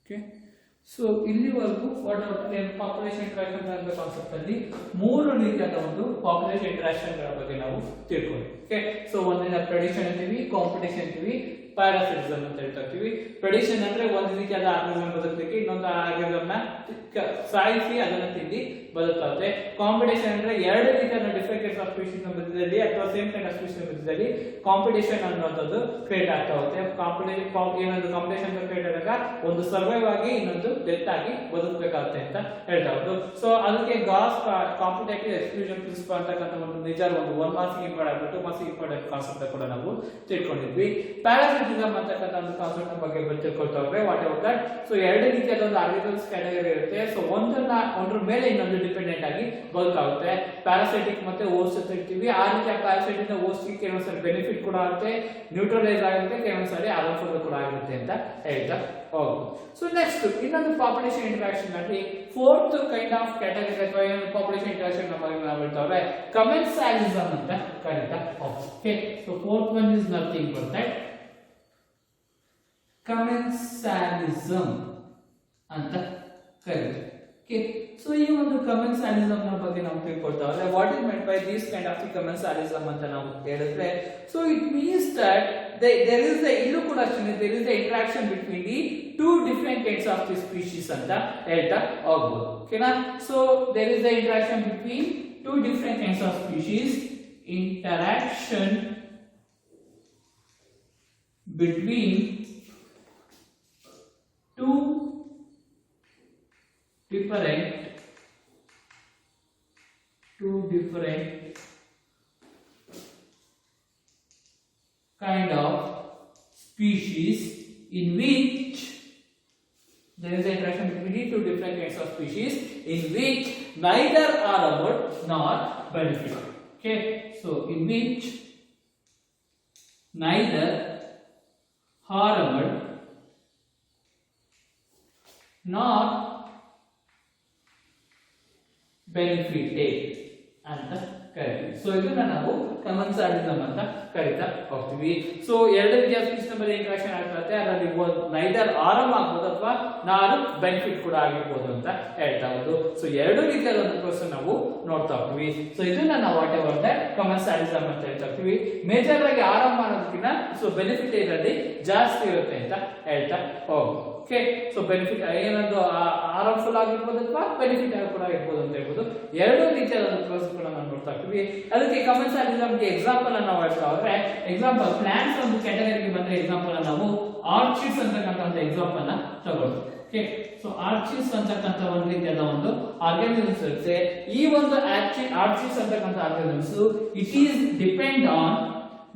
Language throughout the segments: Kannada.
ಓಕೆ, ಸೊ ಇಲ್ಲಿವರೆಗೂ ಪಾಪ್ಯುಲೇಷನ್ ಇಂಟ್ರಾಕ್ಷನ್ ಅಂತ ಕಾನ್ಸೆಪ್ಟ್ ಅಲ್ಲಿ 3 ರೀತಿಯಾದ ಒಂದು ಪಾಪ್ಯುಲೇಷನ್ ಇಂಟ್ರಾಕ್ಷನ್ ಗಳ ಬಗ್ಗೆ ನಾವು ತಿಳ್ಕೊಂಡ್ವಿ. ಓಕೆ, ಸೊ ಒಂದಿನ ಪ್ರೆಡಿಕ್ಷನ್ ಅಂತೀವಿ, ಕಾಂಪಿಟೇಷನ್ ಅಂತೀವಿ, ಪ್ಯಾರಾಸಿಟಿಸಮ್ ಅಂತ ಹೇಳ್ತೀವಿ. ಪ್ರೆಡಿಕ್ಷನ್ ಅಂದ್ರೆ ಒಂದು ರೀತಿಯಾದ ಆರ್ಗನಿಸಮ್ ಬದುಕಲಿಕ್ಕೆ ಇನ್ನೊಂದು ಆರ್ಗನಿಸಮ್ ನ ಸಾಯಿಸಿ ಅದನ್ನ ತಿಂದಿ ಬದುಕುತ್ತೆ. ಕಾಂಪಿಟೇಷನ್ ಅಂದ್ರೆ ಎರಡು ರೀತಿಯಾದ ಡಿಫರೆಂಟ್ ಟೈಪ್ಸ್ ಆಫ್ ಸ್ಪೀಶೀಸ್ ಮಧ್ಯದಲ್ಲಿ ಅಥವಾ ಸೇಮ್ ಕೈಂಡ್ ಆಫ್ ಸ್ಪೀಶೀಸ್ ಮಧ್ಯದಲ್ಲಿ ಕಾಂಪಿಟೇಷನ್ ಅನ್ನೋದು ಕ್ರಿಯೇಟ್ ಆಗ್ತಾ ಹೋಗುತ್ತೆ. ಏನೊಂದು ಕಾಂಪಿಟೇಷನ್ ಕ್ರಿಯೇಟ್ ಆದಾಗ ಒಂದು ಸರ್ವೈವ್ ಆಗಿ ಇನ್ನೊಂದು ಡೆತ್ ಆಗಿ ಬದುಕಬೇಕಾಗುತ್ತೆ ಅಂತ ಹೇಳ್ತಾ ಹೋದ್ರು. ಸೊ ಅದಕ್ಕೆ ಗಾಸ್ ಕಾಂಪಿಟೇಟಿವ್ ಎಕ್ಸ್ಕ್ಲೂಷನ್ ಪ್ರಿನ್ಸಿಪಲ್ ಅಂತಕ್ಕಂಥ ಒಂದು ನಿಜ ಒಂದು 1 marks important 2 marks important concept ಕೂಡ ನಾವು ತಿಳ್ಕೊಂಡಿದ್ವಿ. ಪ್ಯಾರಾಸಿಟಿಸಮ್ ಅಂತಕ್ಕಂಥ ಒಂದು ಕಾನ್ಸೆಪ್ಟ್ ಬಗ್ಗೆ ತಿಳ್ಕೊಳ್ತಾ ಹೋದ್ರೆ ವಾಟ್ ಎವರ್ ದಟ್. ಸೊ ಎರಡು ರೀತಿಯಾದ ಒಂದು ಆರ್ಗನಿಸಮ್ಸ್ ಕ್ಯಾಟಗರಿ ಇರುತ್ತೆ. ಸೊ ಒಂದ್ರ ಮೇಲೆ ಇನ್ನೊಂದು ಡಿಪೆಂಡೆಂಟ್ ಆಗಿ ಬದುಕಾಗುತ್ತೆ. ಪ್ಯಾರಾಸೈಟಿಕ್ ಮತ್ತೆ ಹೋಸ್ಟ್ ಅಂತ ಹೇಳ್ತೀವಿ. ಆ ರೀತಿಯ ಪ್ಯಾರಾಸೈಟಿಕ್ ಹೋಸ್ಟ್ ಕೆಲವೊಂದ್ಸರಿ ಬೆನಿಫಿಟ್ ಕೂಡ ಆಗುತ್ತೆ, ನ್ಯೂಟ್ರಲೈಸ್ ಆಗುತ್ತೆ, ಕೆಲವೊಂದ್ಸರಿ ಹಾರ್ಮ್ಫುಲ್ ಕೂಡ ಆಗುತ್ತೆ ಅಂತ ಹೇಳ್ತಾ ಹೋಗ್ಬೋದು. ಸೊ ನೆಕ್ಸ್ಟ್ ಇನ್ನೊಂದು ಪಾಪ್ಯುಲೇಷನ್ ಇಂಟರಾಕ್ಷನ್ ಅಲ್ಲಿ 4th ಕೈಂಡ್ ಆಫ್ ಕ್ಯಾಟಗರಿ ಅಥವಾ ಪಾಪ್ಯುಲೇಷನ್ ಇಂಟರಾಕ್ಷನ್ ನಾವು ಹೇಳ್ತಾವ್ರೆ ಕಮೆನ್ಸಾಲಿಸಮ್ ಅಂತ ಕರೀತಾ ಹೋಗ್ತೀವಿ. Okay, so 4th one is nothing but that commensalism ಅಂತ ಕರೀತೀವಿ. ಓಕೆ, ಸೊ ಈ ಒಂದು ಕಮೆನ್ಸಾಲಿಸಮ್ ನ ಬಗ್ಗೆ ನಾವು ತಿಳ್ಕೊಳ್ತಾವ್ರೆ. What is meant by this kind of commensalism ಅಂತ ನಾವು ಹೇಳಿದ್ರೆ, so it means that there is the ಇಲ್ಲೂ ಕೂಡ ಅಷ್ಟೇ there is the interaction between the two different kinds of the species ಅಂತ ಹೇಳ್ತಾ ಹೋಗ್ಬೋದು. ಓಕೆನಾ, so there is the interaction between two different kinds of species, interaction between two different kind of species in which there is an interaction between two different kinds of species in which neither are harmed nor benefited. Okay, so in which neither harmed nor benefited ಅಂತ ಕರೀತೀವಿ. ಸೊ ಇದನ್ನ ನಾವು ಕಮೆನ್ಸಾಲಿಸಮ್ ಅಂತ ಕರೀತಾ ಹೋಗ್ತೀವಿ. ಸೊ ಎರಡು ರೀತಿಯ ಸ್ಪೀಶೀಸ್ ಮೇಲೆ ಇಂಟರಾಕ್ಷನ್ ಆಗ್ತದೆ. ಅದರಲ್ಲಿ ನೈದರ್ ಆರಾಮ್ ಆಗ್ಬೋದು ಅಥವಾ ನಾರು ಬೆನಿಫಿಟ್ ಕೂಡ ಆಗಿರ್ಬೋದು ಅಂತ ಹೇಳ್ತಾ ಹೋದು. ಸೊ ಎರಡು ರೀತಿಯಾದ ಒಂದು ಪ್ರೋಸೆಸ್ ನಾವು ನೋಡ್ತಾ ಹೋಗ್ತೀವಿ. ಸೊ ಇದನ್ನ ನಾವು ವಾಟ್ ಎವರ್ ದಟ್ ಕಮೆನ್ಸಾಲಿಸಮ್ ಅಂತ ಹೇಳ್ತಾ ಹೋಗ್ತೀವಿ. ಮೇಜರ್ ಆಗಿ ಆರಾಮ್ ಮಾಡೋದಕ್ಕಿಂತ ಸೊ ಬೆನಿಫಿಟ್ ಇದರಲ್ಲಿ ಜಾಸ್ತಿ ಇರುತ್ತೆ ಅಂತ ಹೇಳ್ತಾ ಹೋಗ್ಬೋದು. ಓಕೆ, ಸೊ ಬೆನಿಫಿಟ್ ಏನೊಂದು ಆರಾಮ್ಫುಲ್ ಆಗಿರ್ಬೋದು ಅಥವಾ ಬೆನಿಫಿಟ್ ಕೂಡ ಇರ್ಬೋದು ಅಂತ ಹೇಳ್ಬೋದು. ಎರಡು ರೀತಿಯಾದ ಒಂದು ಪ್ರೋಸೆಸ್ ಕೂಡ ನಾವು ನೋಡ್ತಾ ಹೋಗ್ತೀವಿ. ಅದಕ್ಕೆ ಕಮೆನ್ಸಾಲಿಸಮ್ಗೆ ಎಕ್ಸಾಂಪಲ್ ಅನ್ನು ನಾವು ಹೇಳ್ತಾ ಹೋದ್ರೆ, ಎಕ್ಸಾಂಪಲ್ ಪ್ಲಾಂಟ್ಸ್ ಒಂದು ಕ್ಯಾಟಗರಿಗೆ ಬಂದ್ರೆ ಎಕ್ಸಾಂಪಲ್ ನಾವು ಆರ್ಚಿಡ್ಸ್ ಅಂತಕ್ಕಂಥ ಒಂದು ಎಕ್ಸಾಂಪಲ್ ನ ತಗೊಳ್ತೀವಿ. ಓಕೆ, ಸೊ ಆರ್ಚಿಡ್ಸ್ ಅಂತಕ್ಕಂಥ ಒಂದು ರೀತಿಯಾದ ಒಂದು ಆರ್ಗಾನಿಸಮ್ಸ್ ಇರುತ್ತೆ. ಈ ಒಂದು ಆರ್ಚಿಡ್ಸ್ ಅಂತಕ್ಕಂಥ organisms it is depend on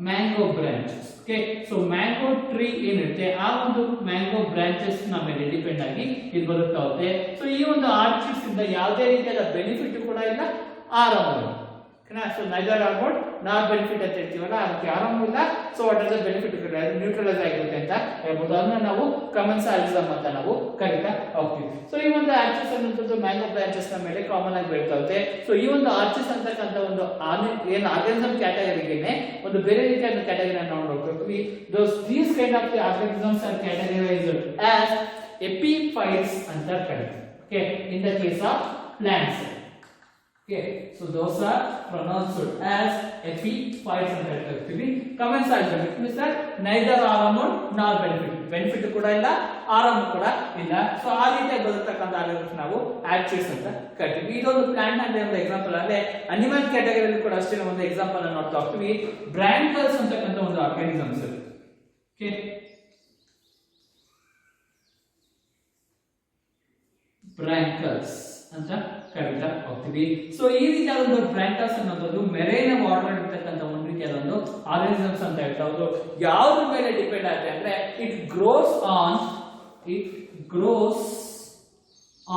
mango branches. Okay, so mango tree ಏನಿರುತ್ತೆ ಆ ಒಂದು ಮ್ಯಾಂಗೋ ಬ್ರಾಂಚಸ್ ನ ಮೇಲೆ ಡಿಪೆಂಡ್ ಆಗಿ ಇದು ಬರುತ್ತಾ ಹೋಗುತ್ತೆ. ಸೊ ಈ ಒಂದು ಆರ್ಚಿಡ್ಸ್ ಇಂದ ಯಾವುದೇ ರೀತಿಯಾದ ಬೆನಿಫಿಟ್ ಕೂಡ ಇಲ್ಲ, ಆರಾಮ ಇಲ್ಲ. ಸೊ ನೈದರ್ ಆರ್ಮೋಡ್ ನಾಟ್ ಬೆನಿಫಿಟ್ ಅಂತ ಹೇಳ್ತೀವಲ್ಲ, ಅದಕ್ಕೆ ಆರಾಮ ಇಲ್ಲ. So what is the benefit ಅದು ನ್ಯೂಟ್ರಲೈಸ್ ಆಗಿರುತ್ತೆ ಅಂತ ಹೇಳ್ಬೋದು. ಅದನ್ನ ನಾವು ಕಮೆನ್ಸಾಲಿಸಮ್ ಅಂತ ನಾವು ಕರೀತಾ ಹೋಗ್ತೀವಿ. ಸೊ ಈ ಒಂದು ಆರ್ಚಿಸ್ ಅನ್ನುವಂಥದ್ದು ಮ್ಯಾಂಗೋ ಬ್ರಾಂಚಸ್ ನ ಮೇಲೆ ಕಾಮನ್ ಆಗಿ ಬೆಳೀತಾ ಹೋಗುತ್ತೆ. ಸೊ ಈ ಒಂದು ಆರ್ಚಿಸ್ ಅಂತಕ್ಕಂಥ ಒಂದು ಏನು ಆರ್ಗಾನಿಸಮ್ ಕ್ಯಾಟಗರಿಗೆನೆ ಒಂದು ಬೇರೆ ರೀತಿಯ ಕ್ಯಾಟಗರಿ ನಾವು ನೋಡ್ಕೊಳ್ತೀವಿ. These kind of organisms are categorized as epiphytes ಅಂತ ಕರೀತೀವಿ. Okay, in the case of plants. Okay, so those are pronounced as epiphytes ಅಂತ ಹೇಳ್ತೀವಿ. Commensalism means that neither harm nor benefit. Benefit ಕೂಡ ಇಲ್ಲ, ಆರಾಮ್ ಕೂಡ ಇಲ್ಲ. ಸೊ ಆ ರೀತಿಯಾಗಿ ಬದುಕತಕ್ಕಂಥ ಆರ್ಗಾನಿಸಮ್ಸ್ ನಾವು ಆರ್ಚಿಡ್ಸ್ ಅಂತ ಕರಿತೀವಿ. ಇದೊಂದು ಪ್ಲಾಂಟ್ ಅಂದ್ರೆ ಒಂದು ಎಕ್ಸಾಂಪಲ್. ಅಂದ್ರೆ ಅನಿಮಲ್ ಕ್ಯಾಟಗರಿಯಲ್ಲಿ ಕೂಡ ಅಷ್ಟೇ ಒಂದು ಎಕ್ಸಾಂಪಲ್ ಅನ್ನು ನೋಡ್ತಾ ಹೋಗ್ತೀವಿ. ಬ್ರಾಂಕಲ್ಸ್ ಅಂತಕ್ಕಂಥ ಒಂದು ಆರ್ಗಾನಿಸಮ್ಸ್. ಓಕೆ, ಬ್ರಾಂಕಲ್ಸ್ ಅಂತ ಕರೀತಾ ಹೋಗ್ತೀವಿ. ಸೊ ಈ ರೀತಿಯಾದ ಒಂದು ಬ್ರಾಂಕಲ್ಸ್ ಅನ್ನೋದು ಮೆರೈನ್ ವಾಟರ್ ಇರ್ತಕ್ಕಂಥ ಒಂದು ರೀತಿಯಾದ ಒಂದು ಆರ್ಗಾನಿಸಮ್ಸ್ ಅಂತ ಹೇಳ್ತಾ ಹೋದ್ರು. ಯಾವ್ದ್ರ ಮೇಲೆ ಡಿಪೆಂಡ್ ಆಗುತ್ತೆ ಅಂದ್ರೆ it grows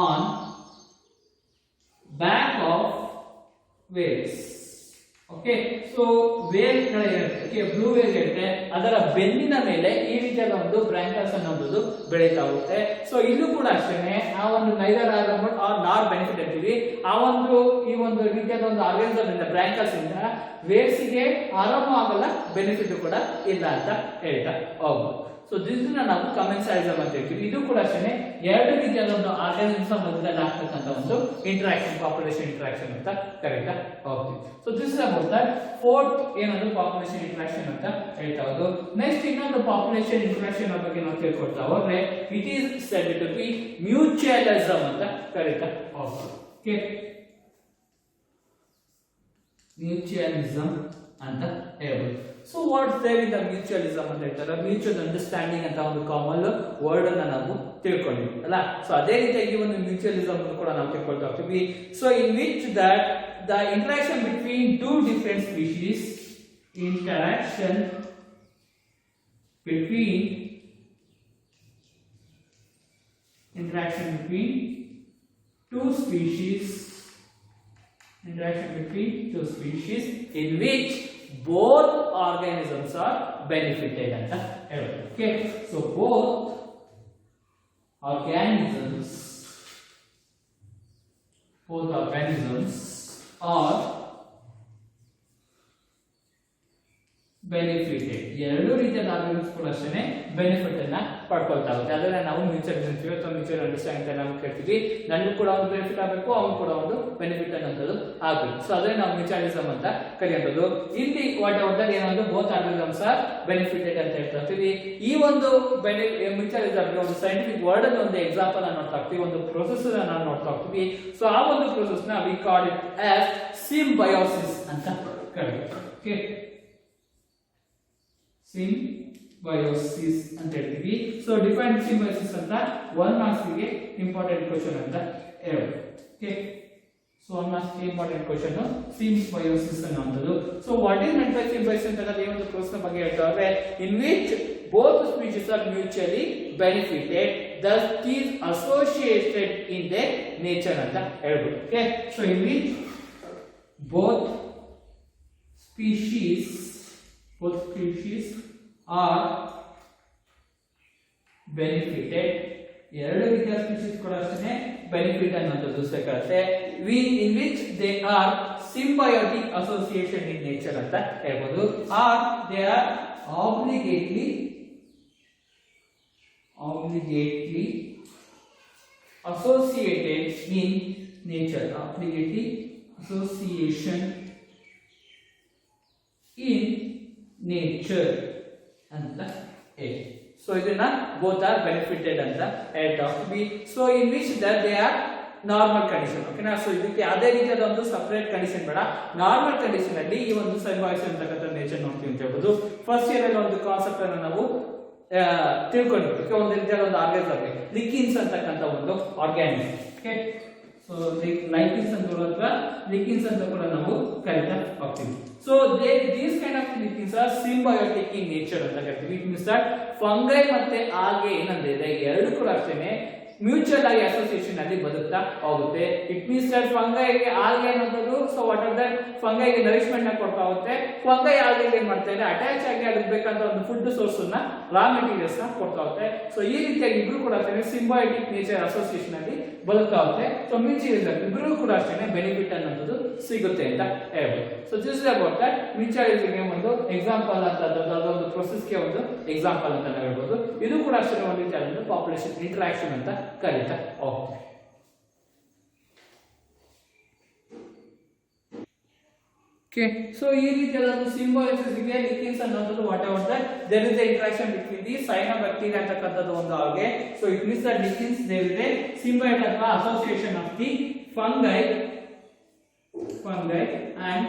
on back of whales. Okay, so whale ಇರುತ್ತೆ, ಬ್ಲೂ ವೇಲ್ ಇರುತ್ತೆ, ಅದರ ಬೆನ್ನಿನ ಮೇಲೆ ಈ ರೀತಿಯಾದ ಒಂದು ಬ್ರಾಂಕಲ್ಸ್ ಅನ್ನೋದು ಬೆಳೀತಾ ಹೋಗುತ್ತೆ. ಸೊ ಇಲ್ಲೂ ಕೂಡ ಅಷ್ಟೇನೆ ಆ ಒಂದು neither harm or not benefit ಅಂತೀವಿ. ಆ ಒಂದು ಈ ಒಂದು ರೀತಿಯಾದ ಒಂದು ಆರ್ಗಾನಿಸಮ್ ಇಂದ ಬ್ರಾಂಕಲ್ಸ್ ಇಂದ ವೇವ್ಸ್ ಗೆ ಆರಾಮ ಆಗಲ್ಲ, ಬೆನಿಫಿಟ್ ಕೂಡ ಇಲ್ಲ ಅಂತ ಹೇಳ್ತಾ ಹೋಗ್ಬೋದು. ಸೊ ದಿಸ್ ನಾವು ಕಮೆನ್ಸಾಲಿಸಮ್ ಅಂತ ಹೇಳ್ತೀವಿ. ಇದು ಕೂಡ ಅಷ್ಟೇ ಎರಡು ರೀತಿಯಾದ ಒಂದು ಆರ್ಗಾನಿಸಮ್ ಮಧ್ಯದಲ್ಲಿ ಆಗ್ತಕ್ಕಂಥ ಒಂದು ಇಂಟರಾಕ್ಷನ್, ಪಾಪ್ಯುಲೇಷನ್ ಇಂಟರಾಕ್ಷನ್ ಅಂತ ಕರೀತಾ ಹೋಗ್ತೀವಿ. So this about that fourth ಏನಂದ್ರೆ ಪಾಪ್ಯುಲೇಷನ್ ಇಂಟರಾಕ್ಷನ್ ಅಂತ ಹೇಳ್ತಾ ಹೋದು. ನೆಕ್ಸ್ಟ್ ಇನ್ನೊಂದು ಪಾಪ್ಯುಲೇಷನ್ ಇಂಟರಾಕ್ಷನ್ ಬಗ್ಗೆ ನಾವು ತಿಳ್ಕೊಳ್ತಾ ಹೋದ್ರೆ it is said to be mutualism ಅಂತ ಕರೀತಾ ಹೋಗ್ತೀವಿ. ಓಕೆ, ಮ್ಯೂಚುವಲಿಸಮ್ ಅಂತ ಹೇಳ್ಬೋದು. So what's there in the mutualism ಅಂತ ಹೇಳ್ತಾರೆ, ಮ್ಯೂಚುವಲ್ ಅಂಡರ್ಸ್ಟ್ಯಾಂಡಿಂಗ್ ಅಂತ ಒಂದು ಕಾಮನ್ ವರ್ಡ್ ಅನ್ನ ನಾವು ತಿಳ್ಕೊಂಡಿದ್ವಿ ಅಲ್ಲ. ಸೊ ಅದೇ ರೀತಿಯಾಗಿ ಒಂದು ಮ್ಯೂಚುವಲಿಸಮ್ ಕೂಡ ನಾವು ತಿಳ್ಕೊಳ್ತಾ ಹೋಗ್ತೀವಿ. So in which that the interaction between two different species, interaction between two species in which both organisms are benefited ಅಂತ ಹೇಳ್ಬೋದು. Okay, so both organisms are benefited. ಎರಡು ರೀತಿಯ ಆರ್ಗನ್ಸ್ಗಳು ಅಷ್ಟೇ ಬೆನಿಫಿಟ್ ಅನ್ನ ಪಡ್ಕೊಳ್ತಾ ಹೋಗುತ್ತೆ. ಅದನ್ನ ನಾವು ಮ್ಯೂಚುವಲ್ ಅಥವಾ ಮ್ಯೂಚುವಲ್ ಅಂಡರ್ಸ್ಟ್ಯಾಂಡಿಂಗ್ ಅಂತ ನಾವು ಕೇಳ್ತೀವಿ. ನನಗೂ ಕೂಡ ಒಂದು ಬೆನಿಫಿಟ್ ಆಗಬೇಕು, ಅವನು ಕೂಡ ಒಂದು ಬೆನಿಫಿಟ್ ಅನ್ನೋದು ಆಗಬೇಕು. ಸೊ ಅದೇ ನಾವು ಮ್ಯೂಚುವಲಿಸಮ್ ಅಂತ ಕರೆಯುವಂಥದ್ದು. ಇಲ್ಲಿ ವಾಟ್ ಎವರ್ ದಟ್ ಏನಂದ್ರೆ ಬೋತ್ ಆರ್ಗನಿಸಮ್ಸ್ ಆರ್ ಬೆನಿಫಿಟೆಡ್ ಅಂತ ಹೇಳ್ತಾ ಇರ್ತೀವಿ. ಈ ಒಂದು ಮ್ಯೂಚುವಲಿಸಮ್ ಒಂದು ಸೈಂಟಿಫಿಕ್ ವರ್ಡ್ ಅನ್ನು ಒಂದು ಎಕ್ಸಾಂಪಲ್ ಅನ್ನು ನೋಡ್ತಾ ಹೋಗ್ತೀವಿ, ಒಂದು ಪ್ರೊಸೆಸ್ ಅನ್ನು ನೋಡ್ತಾ ಹೋಗ್ತೀವಿ. ಸೊ ಆ ಒಂದು ಪ್ರೊಸೆಸ್ ನ we call it as Symbiosis ಅಂತ ಕರೀತೀವಿ. ಓಕೆ, ಸಿಂಬಯೋಸಿಸ್ ಅಂತ ಹೇಳ್ತೀವಿ. ಸೊ ಡಿಫೈನ್ ಸಿಂಬಯೋಸಿಸ್ ಅಂತ 1 ಮಾರ್ಕ್ಸ್ ಗೆ ಇಂಪಾರ್ಟೆಂಟ್ ಕ್ವೆಶ್ಚನ್ ಅಂತ ಹೇಳ್ಬೋದು. ಓಕೆ, ಸೊ 1 ಮಾರ್ಕ್ಸ್ ಗೆ ಇಂಪಾರ್ಟೆಂಟ್ ಕ್ವೆಶ್ಚನ್ ಸಿಂಬಯೋಸಿಸ್ ಅನ್ನುವಂಥದ್ದು. So what is meant by symbiosis ಅಂತ ಈ ಒಂದು ಪ್ರಶ್ನೆ ಬಗ್ಗೆ ಹೇಳ್ತಾ ಇದ್ರೆ in which both species are mutually benefited, thus it is associated in their nature ಅಂತ ಹೇಳ್ಬೋದು. Okay, so in which both species are benefited. ಎರಡು ರೀತಿಯ ಸ್ಪೀಶೀಸ್ ಕೂಡ ಅಷ್ಟೇ ಬೆನಿಫಿಟ್ ಅನ್ನೋದು ಸಿಗುತ್ತೆ. in which they are symbiotic association in nature ಅಂತ ಹೇಳ್ಬೋದು. or they are obligately associated in nature. Obligately association in nature ಅಂತ ಹೇಳಿ. ಸೊ ಇದನ್ನ both are benefited ಅಂತ ಹೇಳ್ತಾ ಹೋಗ್ತೀವಿ. So in which that they are normal condition. ಓಕೆನಾ, ಸೊ ಇದಕ್ಕೆ ಯಾವುದೇ ರೀತಿಯಾದ ಒಂದು ಸಪರೇಟ್ ಕಂಡೀಷನ್ ಬೇಡ. ನಾರ್ಮಲ್ ಕಂಡೀಷನ್ ಅಲ್ಲಿ ಈ ಒಂದು ಸಿಂಬಯೋಸಿಸ್ ಅಂತಕ್ಕಂಥ ನೇಚರ್ ನೋಡ್ತೀವಿ ಅಂತ ಹೇಳ್ಬೋದು. ಫಸ್ಟ್ ಇಯರ್ ಅಲ್ಲಿ ಒಂದು ಕಾನ್ಸೆಪ್ಟ್ ಅನ್ನು ನಾವು ತಿಳ್ಕೊಂಡಿರ್ಬೇಕು. ಒಂದು ರೀತಿಯಾದ ಒಂದು ಆರ್ಗಾನಿಸಮ್ ಲಿಕಿನ್ಸ್ ಅಂತಕ್ಕಂಥ ಒಂದು ಆರ್ಗ್ಯಾನಿಸಮ್. ಓಕೆ, ಸೊ ಲೈಕಿನ್ಸ್ ಅಂತ ಅಥವಾ ಲಿಕಿನ್ಸ್ ಅಂತ ಕೂಡ ನಾವು ಕರೀತಾ ಹೋಗ್ತೀವಿ. So these kind of lichens are symbiotic in nature ಅಂತ ಕರಿತೀವಿ. ಇಟ್ ಮೀನ್ಸ್ ದಟ್ ಫಂಗೈ ಮತ್ತೆ ಆಲ್ಗೆ ಏನಂದ್ರೆ ಎರಡು ಕೂಡ ಅಷ್ಟೇನೆ ಮ್ಯೂಚುವಲ್ ಆಗಿ ಅಸೋಸಿಯೇಷನ್ ಅಲ್ಲಿ ಬದುಕ್ತಾ ಹೋಗುತ್ತೆ. It means that fungi algae ಅನ್ನೋದು ಸೊ ವಾಟ್ ಆರ್ ದಟ್ ಫಂಗೈಗೆ ನರಿಶ್ಮೆಂಟ್ ನ ಕೊಡ್ತಾ ಹೋಗುತ್ತೆ. ಫಂಗೈ ಆಲ್ಗೆ ಏನ್ ಮಾಡ್ತಾ ಇದೆ ಅಟ್ಯಾಚ್ ಆಗಿ ಅದಕ್ಕೆ ಬೇಕಂತ ಒಂದು ಫುಡ್ ಸೋರ್ಸ್ ಅನ್ನ ರಾ ಮೆಟೀರಿಯಲ್ಸ್ ನ ಕೊಡ್ತಾ ಹೋಗುತ್ತೆ. ಸೊ ಈ ರೀತಿಯಾಗಿ ಇಬ್ರು ಕೂಡ ಅಷ್ಟೇ ಸಿಂಬಯೋಟಿಕ್ ನೇಚರ್ ಅಸೋಸಿಯೇಷನ್ ಅಲ್ಲಿ ಬದುಕ್ತಾ ಹೋಗುತ್ತೆ. ಸೊ ಮ್ಯೂಚುವಲಿಸಮ್ ಇಬ್ರು ಕೂಡ ಅಷ್ಟೇ ಬೆನಿಫಿಟ್ ಅನ್ನೋದು ಸಿಗುತ್ತೆ ಅಂತ ಹೇಳ್ಬೋದು. So this is about that mutualism ಒಂದು ಎಕ್ಸಾಂಪಲ್ ಅಂತ ಅದೊಂದು ಪ್ರೊಸೆಸ್ ಗೆ ಒಂದು ಎಕ್ಸಾಂಪಲ್ ಅಂತ ನಾವು ಹೇಳ್ಬೋದು. ಇದು ಕೂಡ ಅಷ್ಟೇ ಒಂದು ರೀತಿಯಾದ ಪಾಪ್ಯುಲೇಷನ್ ಇಂಟರಾಕ್ಷನ್ ಅಂತ ಕರೀತಾ ಹೋಗ್ತಾರೆ. Okay, so ಈ ರೀತಿಯಾದ ಸಿಂಬಯೋಸಿಸ್ ಗೆ ಲಿಕಿನ್ಸ್ ಅನ್ನೋದು whatever that there is the interaction between the cyanobacteria ಅಂತಕ್ಕಂಥದ್ದು ಒಂದು algae. So it means that lichens there is a symbiont ಅಥವಾ association of the fungi and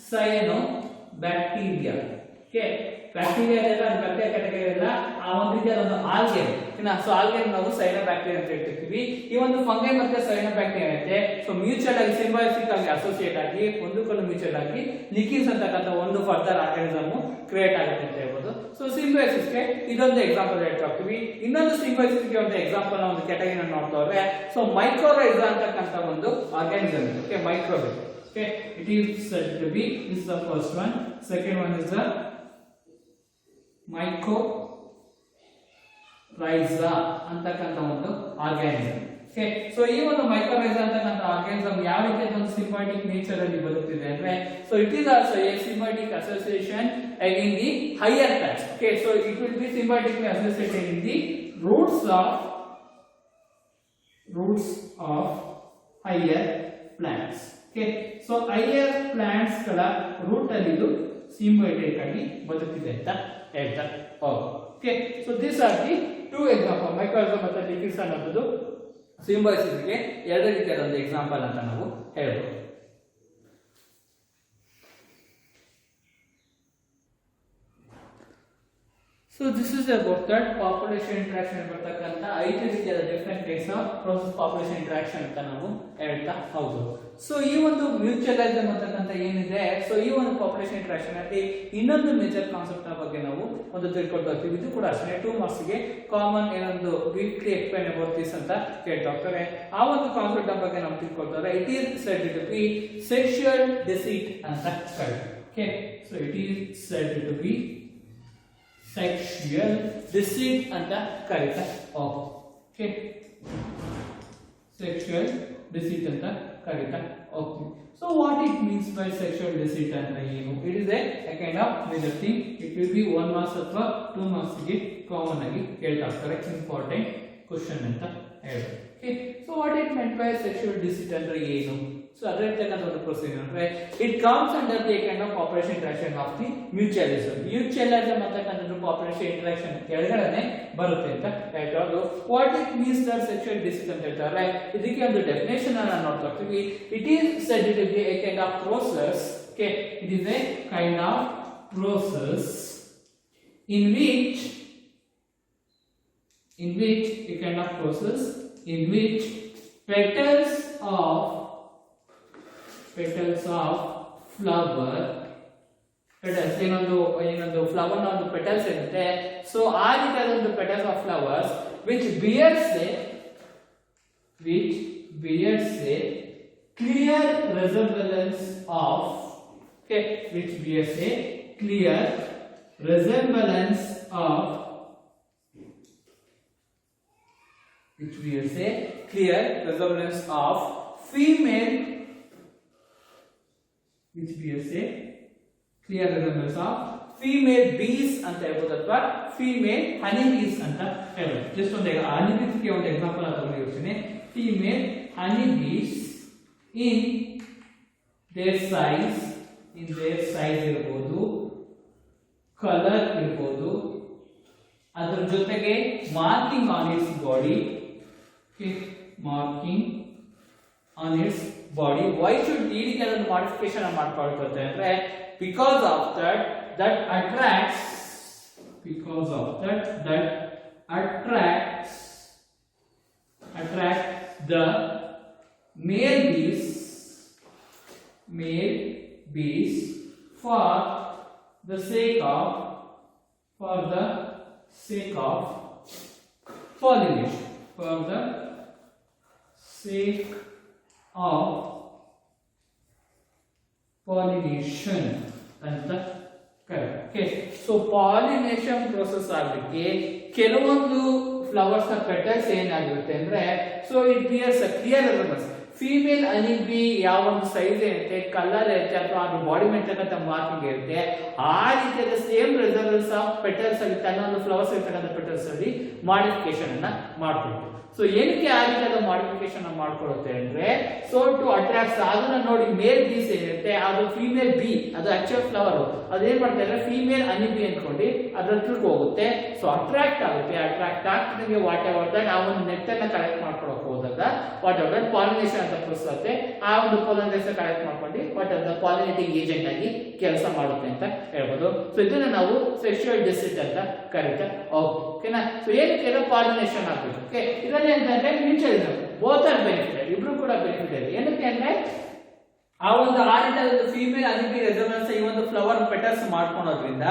cyanobacteria. Okay, bacteria ಎಲ್ಲ ಬ್ಯಾಕ್ಟೀರಿಯಾ ಕ್ಯಾಟಗರಿ ಎಲ್ಲ ಆ ಒಂದು ರೀತಿಯಾದ ಒಂದು ಆಲ್ಗೆ. ಸೊ ಆಲ್ಗೆ ನಾವು ಸೈನೋಬ್ಯಾಕ್ಟೀರಿಯಾ ಅಂತ ಹೇಳ್ತೀವಿ. ಈ ಒಂದು ಫಂಗೈ ಮತ್ತೆ ಸೈನೋಬ್ಯಾಕ್ಟೀರಿಯಾ ಇರುತ್ತೆ. ಸೊ ಮ್ಯೂಚುವಲ್ ಆಗಿ ಸಿಂಬಯೋಸಿಕ್ ಆಗಿ ಅಸೋಸಿಯೇಟ್ ಆಗಿ ಒಂದಕ್ಕೊಂದು ಮ್ಯೂಚುವಲ್ ಆಗಿ ಲಿಕಿನ್ಸ್ ಅಂತಕ್ಕಂಥ ಒಂದು ಫರ್ದರ್ ಆರ್ಗಾನಿಸಮ್ ಕ್ರಿಯೇಟ್ ಆಗುತ್ತೆ ಅಂತ ಹೇಳ್ಬೋದು. ಸೊ ಸಿಂಬಯೋಸಿಸ್ ಗೆ ಇದೊಂದು ಎಕ್ಸಾಂಪಲ್ ಹೇಳ್ತಾ ಹೋಗ್ತೀವಿ. ಇನ್ನೊಂದು ಸಿಂಬಯೋಸಿಸ್ ಗೆ ಒಂದು ಎಕ್ಸಾಂಪಲ್ ಒಂದು ಕ್ಯಾಟಗರಿ ನೋಡ್ತಾ ಹೋದ್ರೆ ಸೊ ಮೈಕ್ರೋರೈಸಾ ಅಂತಕ್ಕಂಥ ಒಂದು ಆರ್ಗಾನಿಸಮ್ ಇದೆ. Okay, mycorrhiza. Okay, it is said to be, this is the first one. Second one is the mycorrhiza ಅಂತಕ್ಕಂಥ ಒಂದು ಆರ್ಗಾನಿಸಮ್. ಓಕೆ ಸೊ ಈ ಒಂದು ಮೈಕ್ರೋರೈಸಾ ಅಂತಕ್ಕಂಥ ಆರ್ಗಾನಿಸಮ್ ಯಾವ ರೀತಿ ಒಂದು ಸಿಂಬಯೋಟಿಕ್ ನೇಚರ್ ಅಲ್ಲಿ ಬರುತ್ತಿದೆ ಅಂದ್ರೆ so it is also a symbiotic association in the higher plants okay so it will be symbiotically associated in the roots of higher plants okay so higher plants ಗಳ ರೂಟ್ ಅಲ್ಲಿ ಇದು ಸಿಂಬಯೋಟಿಕ್ ಆಗಿ ಬದುಕಿದೆ ಅಂತ ಹೇಳ್ತಾ okay so this are the two example mycorrhiza ಮತ್ತೆ ಲಿಪಿಡ್ಸ್ ಅನ್ನೋದು ಸಿಂಬಯೋಸಿಸ್ ಗೆ ಎರಡು ರೀತಿಯಾದ ಒಂದು ಎಕ್ಸಾಂಪಲ್ ಅಂತ ನಾವು ಹೇಳ್ಬೋದು. So this is about that population interaction ಬರ್ತಕ್ಕಂತ 5 ರೀತಿಯಾದ different types of process population interaction ಅಂತ ನಾವು ಹೇಳ್ತಾ ಹೋಗ್ಬೋದು. ಸೊ ಈ ಒಂದು ಮ್ಯೂಚುವಲೈಸಮ್ ಅಂತಕ್ಕಂತ ಏನಿದೆ ಸೊ ಈ ಒಂದು ಪಾಪ್ಯುಲೇಷನ್ ಇಂಟರಾಕ್ಷನ್ ಅಲ್ಲಿ ಇನ್ನೊಂದು ಮೇಜರ್ ಕಾನ್ಸೆಪ್ಟ್ ನ ಬಗ್ಗೆ ನಾವು ಒಂದು ತಿಳ್ಕೊಳ್ತಾ ಹೋಗ್ತೀವಿ. ಇದು ಕೂಡ ಅಷ್ಟೇ 2 ಮಾರ್ಕ್ಸ್ ಗೆ ಕಾಮನ್ ಏನೊಂದು ವೀಕ್ಲಿ ಎಕ್ಸ್ಪ್ಲೈನ್ ಅಬೌಟ್ ದಿಸ್ ಅಂತ ಕೇಳ್ತಾ ಹೋಗ್ತಾರೆ. ಆ ಒಂದು ಕಾನ್ಸೆಪ್ಟ್ ನ ಬಗ್ಗೆ ನಾವು ತಿಳ್ಕೊಳ್ತಾರೆ. It is said to be sexual deceit ಅಂತ ಕರೀತಾರೆ. Okay so it is said to be sexual deceit ಅಂತ ಕರೀತಾ ಓಕೆ sexual deceit ಅಂತ ಕರೀತಾ okay so what it means by sexual deceit ಅಂದ್ರೆ ಏನು? It is a kind of major thing. It will be 1 marks ಅಥವಾ 2 ಮಾರ್ಕ್ಸ್ ಗೆ ಕಾಮನ್ ಆಗಿ ಕೇಳ್ತಾ ಇರ್ತಾರೆ. ಇಂಪಾರ್ಟೆಂಟ್ ಕ್ವೆಶ್ಚನ್ ಅಂತ ಹೇಳ್ತಾರೆ. Okay so what it meant by sexual deceit ಅಂದ್ರೆ ಏನು? ಸೊ ಅದರಲ್ಲಿರ್ತಕ್ಕಂಥ ಒಂದು ಪ್ರೊಸೀಜರ್ ಅಂದ್ರೆ it comes under the kind of population interaction of the mutualism. Mutualism ಅಂತಕ್ಕಂಥದ್ದು ಪಾಪ್ಯುಲೇಷನ್ ಇಂಟರಾಕ್ಷನ್ ಕೆಳಗಡೆ ಬರುತ್ತೆ ಅಂತ ಹೇಳ್ತಾರೆ. What it means that sexual disease ಅಂತ ಹೇಳ್ತಾರೆ. ಇದಕ್ಕೆ ಒಂದು ಡೆಫಿನೇಷನ್ ಅನ್ನು ನೋಡ್ತಾ ಹೋಗ್ತೀವಿ. It is said to be a kind of process. Okay it is a kind of process in which a kind of process in which petals of flower petals ಏನೊಂದು ಫ್ಲವರ್ ನ ಒಂದು ಪೆಟಲ್ಸ್ ಇರುತ್ತೆ. ಸೊ ಆ ರೀತಿಯಾದ ಒಂದು petals of flowers which bears a clear resemblance of which bears a clear resemblance of female bees ಅಂತ ಹೇಳ್ಬೋದು ಅಥವಾ ಫೀಮೇಲ್ ಹನಿ ಬೀಸ್ ಅಂತ ಹೇಳ್ಬೋದು. ಜಸ್ಟ್ ಒಂದು ಹನಿ ಬೀಸ್ ಗೆ ಒಂದು ಎಕ್ಸಾಂಪಲ್ ಅಂತ ತಗೊಂಡಿರ್ತೀನಿ. Female honey bees in their size ಇರ್ಬೋದು, ಕಲರ್ ಇರ್ಬೋದು, ಅದರ ಜೊತೆಗೆ marking on its body. Why should ಈ ರೀತಿಯಾದ ಮಾಡಿಫಿಕೇಶನ್ ಮಾಡ್ಕೊಳ್ತದೆ ಅಂದ್ರೆ because of that attracts the male bees for the sake of pollination, ಅಂತ ಕರೆಕ್ಟ್. ಸೊ ಪಾಲಿನೇಷನ್ ಪ್ರೋಸೆಸ್ ಆಗಲಿಕ್ಕೆ ಕೆಲವೊಂದು ಫ್ಲವರ್ಸ್ ನ ಪೆಟಲ್ಸ್ ಏನಾಗಿರುತ್ತೆ ಅಂದ್ರೆ so it bears a clear resembles. Female honey bee ಯಾವ ಒಂದು ಸೈಜ್ ಇರುತ್ತೆ, ಕಲರ್ ಇರುತ್ತೆ ಅಥವಾ ಅದ್ರ ಬಾಡಿ ಮೇಲ್ತಕ್ಕಂಥ ಮಾರ್ಕಿಂಗ್ ಇರುತ್ತೆ, ಆ ರೀತಿಯಾದ ಸೇಮ್ ರೆಸೆಂಬಲ್ಸ್ ಆಫ್ ಪೆಟಲ್ಸ್ ಅಲ್ಲಿ ತನ್ನ ಒಂದು ಫ್ಲವರ್ಸ್ ಇರ್ತಕ್ಕಂಥ ಪೆಟಲ್ಸ್ ಅಲ್ಲಿ ಮಾಡಿಫಿಕೇಶನ್ ಅನ್ನ ಮಾಡ್ಕೊಳ್ತೀವಿ. ಸೊ ಏನಕ್ಕೆ ಆ ರೀತಿಯಾದ ಮಾಡಿಫಿಕೇಶನ್ ಮಾಡ್ಕೊಳ್ಳುತ್ತೆ ಅಂದ್ರೆ ಸೊ ಟು ಅಟ್ರಾಕ್ಟ್. ಅದನ್ನ ನೋಡಿ ಮೇಲ್ ಬೀಸ್ ಏನಿರುತ್ತೆ ಅದು ಫೀಮೇಲ್ ಬಿ, ಅದು ಆಕ್ಚುಯಲ್ ಫ್ಲವರ್, ಅದೇನ್ ಮಾಡ್ತಾ ಇದ್ರೆ ಫೀಮೇಲ್ ಹನಿ ಬಿ ಅನ್ಕೊಂಡು ಅದ್ರ ಹತ್ರಕ್ಕೆ ಹೋಗುತ್ತೆ. ಸೊ ಅಟ್ರಾಕ್ಟ್ ಆಗುತ್ತೆ. ಅಟ್ರಾಕ್ಟ್ ಆಗ್ತಿದಂಗೆ ವಾಟ್ ಎವರ್ ದಟ್ ಆ ಒಂದು ನೆಟ್ ಅನ್ನ ಕಲೆಕ್ಟ್ ಮಾಡ್ಕೊಳಕ್ ಹೋದಾಗ ವಾಟ್ ಎವರ್ ದಟ್ ಪಾಲಿನೇಷನ್ ಅಂತ ಪ್ರೊಸೆಸ್ ಆ ಒಂದು ಪಾಲಿನೇಷನ್ ಕಲೆಕ್ಟ್ ಮಾಡ್ಕೊಂಡು what ever the pollinating agent ಆಗಿ ಕೆಲಸ ಮಾಡುತ್ತೆ ಅಂತ ಹೇಳ್ಬೋದು. ಸೊ ಇದನ್ನ ನಾವು ಸೆಕ್ಷುಯಲ್ ಡಿಸೀಟ್ ಅಂತ ಕರೀತಾ ಓಕೆನಾ. ಸೊ ಏನಕ್ಕೆ ಪಾಲಿನೇಷನ್ ಆಗ್ಬೇಕು. ಓಕೆ ಇದರಲ್ಲಿ ಅಂತಂದ್ರೆ ಮ್ಯೂಚುವಲಿಸಮ್ ಬೋತ್ ಆರ್ ಬೆನಿಫಿಟ್, ಇಬ್ರು ಕೂಡ ಬೆನಿಫಿಟ್ ಇದೆ. ಏನಕ್ಕೆ ಅಂದ್ರೆ ಆ ಒಂದು ಆ ರೀತಿಯಾದ ಫೀಮೇಲ್ ಹನಿ ರೆಸೊನೆನ್ಸ್ ಈ ಒಂದು ಫ್ಲವರ್ ಪೆಟಲ್ಸ್ ಮಾಡ್ಕೊಳೋದ್ರಿಂದ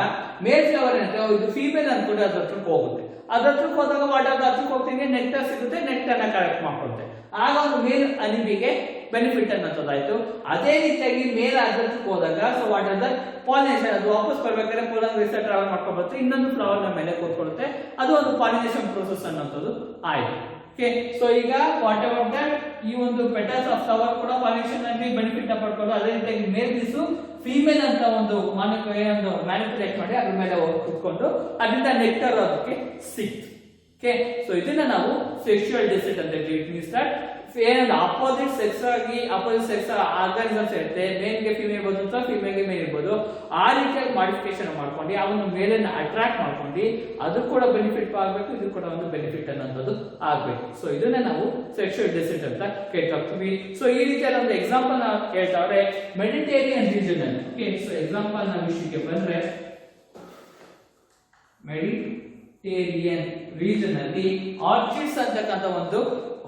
ಮೇಲ್ ಫ್ಲವರ್ ಏನಂದ್ರೆ ಇದು ಫೀಮೇಲ್ ಅನ್ಕೊಂಡು ಅದ್ರ ಹತ್ರಕ್ಕೆ ಹೋಗುತ್ತೆ. ಅದ್ರ ಹತ್ರಕ್ಕೆ ಹೋದಾಗ ವಾಟರ್ ಹತ್ರಕ್ಕೆ ಹೋಗ್ತೀನಿ ನೆಕ್ಟರ್ ಸಿಗುತ್ತೆ, ನೆಕ್ಟರ್ ನ ಕಲೆಕ್ಟ್ ಮಾಡ್ಕೊಳುತ್ತೆ. ಆಗ ಒಂದು ಮೇಲ್ ಹನಿಬಿಗೆ ಬೆನಿಫಿಟ್ ಅನ್ನೋದಾಯ್ತು. ಅದೇ ರೀತಿಯಾಗಿ ಮೇಲ್ ಅದ್ರಕ್ಕೆ ಹೋದಾಗ so what are the pollination, ಅದು ವಾಪಸ್ ಬರ್ಬೇಕಾದ್ರೆ ಪೋಲಾಂಗ್ರೇಸ್ ಟ್ರಾವೆಲ್ ಮಾಡ್ಕೊಂಡು ಬರುತ್ತೆ, ಇನ್ನೊಂದು ಫ್ಲವರ್ ನ ಮೇಲೆ ಕೂತ್ಕೊಳ್ಳುತ್ತೆ, ಅದು ಒಂದು ಪಾಲಿನೇಷನ್ ಪ್ರೋಸೆಸ್ ಅನ್ನೋದು ಆಯ್ತು. ಓಕೆ ಸೊ ಈಗ ವಾಟ್ ಎವರ್ ದಟ್ ಈ ಒಂದು ಪೆಟಲ್ಸ್ ಆಫ್ ಫ್ಲವರ್ ಕೂಡ ಪಾಲಿನೇಷನ್ ಅಲ್ಲಿ ಬೆನಿಫಿಟ್ ಪಡ್ಕೊಂಡು ಅದೇ ರೀತಿಯಾಗಿ ಮೇಲ್ ಬೀಸು ಫೀಮೇಲ್ ಅಂತ ಒಂದು ಮ್ಯಾನಿಪುಲೇಟ್ ಮಾಡಿ ಅದ್ರ ಮೇಲೆ ಕುತ್ಕೊಂಡು ಅದರಿಂದ ನೆಕ್ಟರ್ ಅದಕ್ಕೆ ಸಿಕ್ತು. ಓಕೆ ಸೊ ಇದನ್ನ ನಾವು ಸೆಕ್ಷುವಲ್ ಡಿಸಿಟ್ ಅಂತ ಹೇಳ್ತೀವಿ. ಇಟ್ ಮೀನ್ಸ್ ದಟ್ ಏನಂದ್ರೆ ಅಪೋಸಿಟ್ ಸೆಕ್ಸ್ ಆರ್ಗಾನಿಸಮ್ಸ್ ಇರುತ್ತೆ, ಮೇಲ್ಗೆ ಫಿಮೇಲ್ ಇರ್ಬೋದು ಅಥವಾ ಫಿಮೇಲ್ಗೆ ಮೇಲ್ ಇರ್ಬೋದು, ಆ ರೀತಿಯಾಗಿ ಮಾಡಿಫಿಕೇಶನ್ ಮಾಡ್ಕೊಂಡು ಅವನು ಮೇಲನ್ನ ಅಟ್ರಾಕ್ಟ್ ಮಾಡ್ಕೊಂಡು ಅದು ಕೂಡ ಬೆನಿಫಿಟ್ ಆಗಬೇಕು, ಇದು ಕೂಡ ಒಂದು ಬೆನಿಫಿಟ್ ಅನ್ನೋದು ಆಗ್ಬೇಕು. ಸೊ ಇದನ್ನ ನಾವು ಸೆಕ್ಷುವಲ್ ಡಿಸಿಟ್ ಅಂತ ಕೇಳ್ತೀವಿ. ಸೊ ಈ ರೀತಿಯಾದ ಒಂದು ಎಕ್ಸಾಂಪಲ್ ಹೇಳ್ತಾವ್ರೆ ಮೆಡಿಟೇರಿಯನ್ ರೀಜನ್ ಅಲ್ಲಿ. ಓಕೆ ಸೊ ಎಕ್ಸಾಂಪಲ್ ನ ವಿಷಯಕ್ಕೆ ಬಂದ್ರೆ ಮೆಡಿಟೇರಿಯನ್ ರೀಜನ್ ಅಲ್ಲಿ ಆರ್ಚಿಡ್ಸ್ ಅಂತಕ್ಕಂಥ ಒಂದು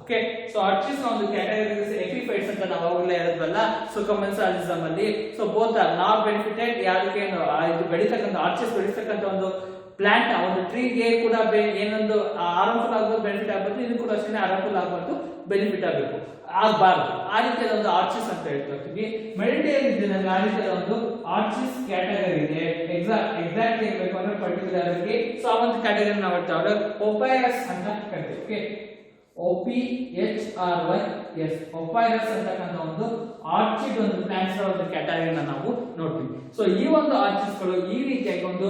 ಓಕೆ ಸೊ ಆರ್ಚಿಡ್ಸ್ ಒಂದು ಕ್ಯಾಟಗರೀಸ್ ಎಪಿಫೈಟ್ಸ್ ಅಂತ ನಾವು ಅವಾಗಲೇ ಹೇಳಿದ್ವಲ್ಲ ಸುಕಮೆನ್ಸಾಲಿಸಮ್ ಅಲ್ಲಿ. So both are not benefited, ಯಾರಿಗೆ ಇದು ಬೆಳೀತಕ್ಕಂಥ ಆರ್ಚಿಡ್ಸ್ ಬೆಳೀತಕ್ಕಂಥ ಒಂದು ಪ್ಲಾಂಟ್ ಒಂದು ಟ್ರೀಗೆ ಕೂಡ ಏನೊಂದು ಆರಂಫುಲ್ ಆಗ್ಬೋದು, ಬೆನಿಫಿಟ್ ಆಗ್ಬೋದು, ಇದು ಕೂಡ ಅಷ್ಟೇ ಆರಂಫುಲ್ ಆಗ್ಬಾರ್ದು, ಬೆನಿಫಿಟ್ ಆಗಬೇಕು ಆಗಬಾರ್ದು. ಆ ರೀತಿಯಾದ ಒಂದು ಆರ್ಚಿಸ್ ಅಂತ ಹೇಳ್ತೀವಿ. ಮೆಡಿಟೇರಿಯನ್ ಆ ರೀತಿಯಾದ ಒಂದು ಆರ್ಚಿಸ್ ಕ್ಯಾಟಗರಿ ಇದೆ. ಎಕ್ಸಾಕ್ಟ್ ಹೇಳ್ಬೇಕು ಅಂದ್ರೆ ಪರ್ಟಿಕ್ಯುಲರ್ ಆಗಿ ಸೊ ಆ ಒಂದು ಕ್ಯಾಟಗರಿ ನಾವು ಹೇಳ್ತಾವ್ರೆ ಒಪೈರಸ್ ಅಂತ ಕರಿತೀವಿ. ಓಕೆ OPHRYS ಒಪೈರಸ್ ಅಂತಕ್ಕಂಥ ಒಂದು ಆರ್ಚಿಡ್ ಒಂದು ಪ್ಲಾಂಟ್ಸ್ ಒಂದು ಕ್ಯಾಟಗರಿನ ನಾವು ನೋಡ್ತೀವಿ. ಸೊ ಈ ಒಂದು ಆರ್ಚಿಡ್ಸ್ ಗಳು ಈ ರೀತಿಯಾಗಿ ಒಂದು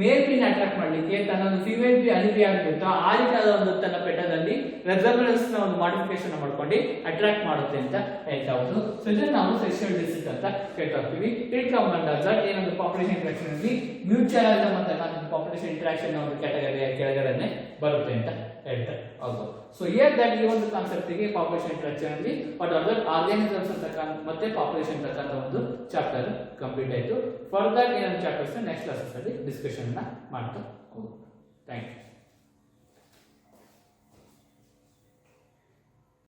ಮೇಲ್ ಬಿನ್ ಅಟ್ರಾಕ್ಟ್ ಮಾಡ್ಲಿಕ್ಕೆ ತನ್ನ ಒಂದು ಫಿಮೇಲ್ ಬಿ ಅನಿಬಿ ಆಗಿರುತ್ತೋ ಆ ರೀತಿಯಾದ ಒಂದು ತನ್ನ ಪೆಟದಲ್ಲಿ ರೆಸರ್ವರ್ಸ್ ನ ಒಂದು ಮಾಡಿಫಿಕೇಶನ್ ಮಾಡ್ಕೊಂಡು ಅಟ್ರಾಕ್ಟ್ ಮಾಡುತ್ತೆ ಅಂತ ಹೇಳ್ತಾ ಹೋದ್ರು. ಸೊ ಇದನ್ನ ನಾವು ಸೆಕ್ಷುವಲ್ ಡಿಸಿಟ್ ಅಂತ ಹೇಳ್ತಾ ಹೋಗ್ತೀವಿ. ಇಟ್ ಕಮ್ ಅಂಡರ್ ದಟ್ ಏನೊಂದು ಪಾಪ್ಯುಲೇಷನ್ ಇಂಟರಾಕ್ಷನ್ ಅಲ್ಲಿ ಮ್ಯೂಚುವಲಿಸಮ್ ಅಂತಕ್ಕಂಥ ಪಾಪ್ಯುಲೇಷನ್ ಇಂಟರಾಕ್ಷನ್ ಒಂದು ಕ್ಯಾಟಗರಿಯ ಕೆಳಗಡೆ ಬರುತ್ತೆ ಅಂತ ಹೇಳ್ತಾರೆ. ಹೌದು. ಸೊ ಹಿಯರ್ ದಟ್ ಈ ಒಂದು ಕಾನ್ಸೆಪ್ಟ್ ಗೆ ಪಾಪ್ಯುಲೇಷನ್ ಇಂಟರಾಕ್ಷನ್ ಅಲ್ಲಿ ವಾಟ್ ಆರ್ ದ ಆರ್ಗಾನಿಸಮ್ಸ್ ಅಂತಕ್ಕಂಥ ಮತ್ತೆ ಪಾಪ್ಯುಲೇಷನ್ ಅಂತಕ್ಕಂಥ ಒಂದು ಚಾಪ್ಟರ್ ಕಂಪ್ಲೀಟ್ ಆಯ್ತು. ಫರ್ದರ್ ಏನೊಂದು ಚಾಪ್ಟರ್ಸ್ ನೆಕ್ಸ್ಟ್ ಕ್ಲಾಸಸ್ ಅಲ್ಲಿ ಡಿಸ್ಕಷನ್ ಮಾಡ್ತಾ ಹೋಗೋಣ. Thank you.